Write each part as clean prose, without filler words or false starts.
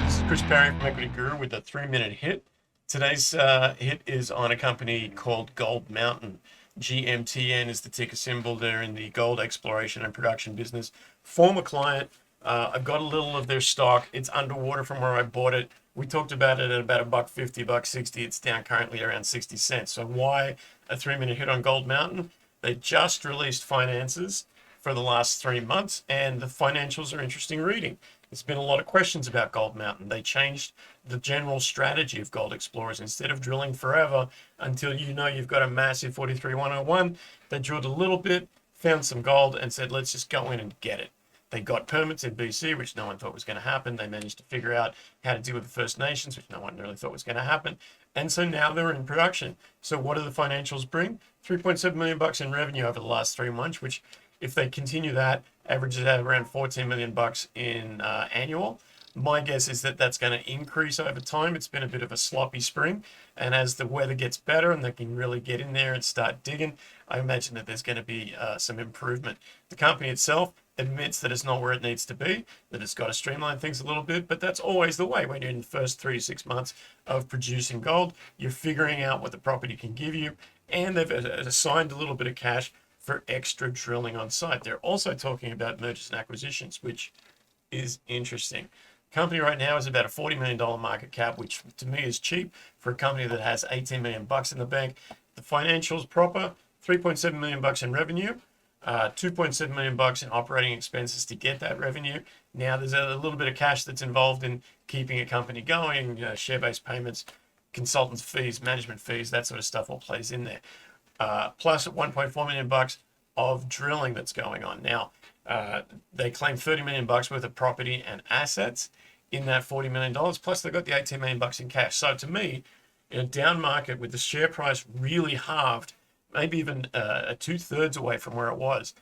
This is Chris Parry from Equity.Guru with a 3-minute hit. Today's hit is on a company called Gold Mountain. GMTN is the ticker symbol. They're in the gold exploration and production business. Former client. I've got a little of their stock. It's underwater from where I bought it. We talked about it at about $1.50, $1.60. It's down currently around 60 cents. So why a 3-minute hit on Gold Mountain? They just released finances for the last 3 months, and the financials are interesting reading. There's been a lot of questions about Gold Mountain. They changed the general strategy of gold explorers. Instead of drilling forever until you know you've got a massive 43-101, they drilled a little bit, found some gold, and said, let's just go in and get it. They got permits in BC, which no one thought was going to happen. They managed to figure out how to deal with the First Nations, which no one really thought was going to happen. And so now they're in production. So what do the financials bring? $3.7 million in revenue over the last 3 months, which if they continue that, averages out around $14 million in annual. My guess is that that's going to increase over time. It's been a bit of a sloppy spring, and as the weather gets better and they can really get in there and start digging, I imagine that there's going to be some improvement. The company itself admits that it's not where it needs to be, that it's got to streamline things a little bit, but that's always the way. When you're in the first 3 to 6 months of producing gold, you're figuring out what the property can give you, and they've assigned a little bit of cash for extra drilling on site. They're also talking about mergers and acquisitions, which is interesting. Company right now is about a $40 million market cap, which to me is cheap for a company that has $18 million in the bank. The financials proper, $3.7 million in revenue, $2.7 million in operating expenses to get that revenue. Now there's a little bit of cash that's involved in keeping a company going, share-based payments, consultants fees, management fees, that sort of stuff all plays in there. Plus $1.4 million of drilling that's going on. Now, they claim $30 million worth of property and assets in that $40 million, plus they've got the $18 million in cash. So to me, in a down market with the share price really halved, maybe even 2/3 away from where it was,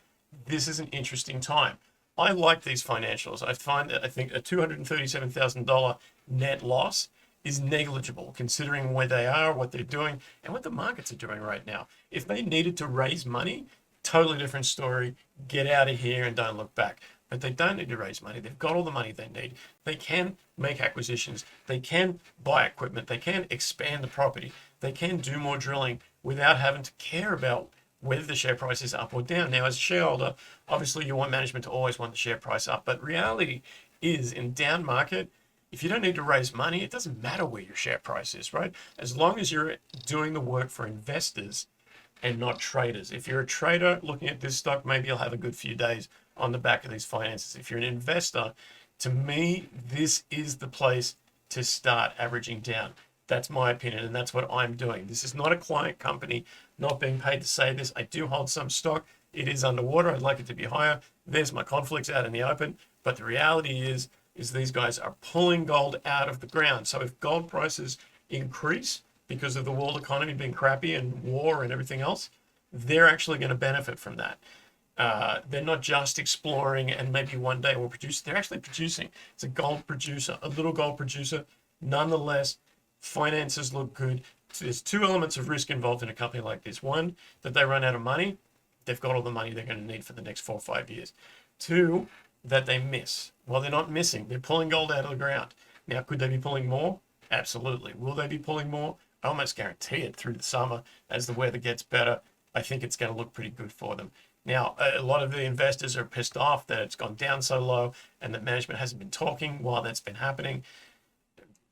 this is an interesting time. I like these financials. I think a $237,000 net loss is negligible considering where they are, what they're doing, and what the markets are doing right now. If they needed to raise money, totally different story. Get out of here and don't look back. But they don't need to raise money. They've got all the money they need. They can make acquisitions. They can buy equipment. They can expand the property. They can do more drilling without having to care about whether the share price is up or down. Now, as a shareholder, obviously you want management to always want the share price up, but reality is in down market, if you don't need to raise money, it doesn't matter where your share price is, right? As long as you're doing the work for investors and not traders. If you're a trader looking at this stock, maybe you'll have a good few days on the back of these finances. If you're an investor, to me, this is the place to start averaging down. That's my opinion, and that's what I'm doing. This is not a client company, not being paid to say this. I do hold some stock. It is underwater. I'd like it to be higher. There's my conflicts out in the open. But the reality is these guys are pulling gold out of the ground. So if gold prices increase because of the world economy being crappy and war and everything else, they're actually going to benefit from that. They're not just exploring and maybe one day will produce. They're actually producing. It's a gold producer, a little gold producer. Nonetheless, finances look good. So there's 2 elements of risk involved in a company like this. One, that they run out of money. They've got all the money they're going to need for the next 4 or 5 years. 2, that they miss. Well, they're not missing. They're pulling gold out of the ground. Now, could they be pulling more? Absolutely. Will they be pulling more? I almost guarantee it through the summer as the weather gets better. I think it's going to look pretty good for them. Now, a lot of the investors are pissed off that it's gone down so low and that management hasn't been talking while that's been happening.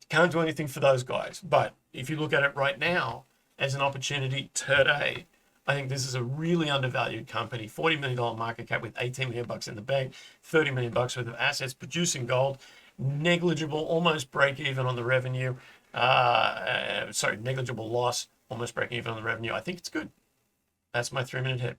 Can't do anything for those guys. But if you look at it right now as an opportunity today, I think this is a really undervalued company. $40 million market cap with $18 million in the bank, $30 million worth of assets, producing gold, negligible, almost break even on the revenue. Negligible loss, almost breaking even on the revenue. I think it's good. That's my 3-minute hit.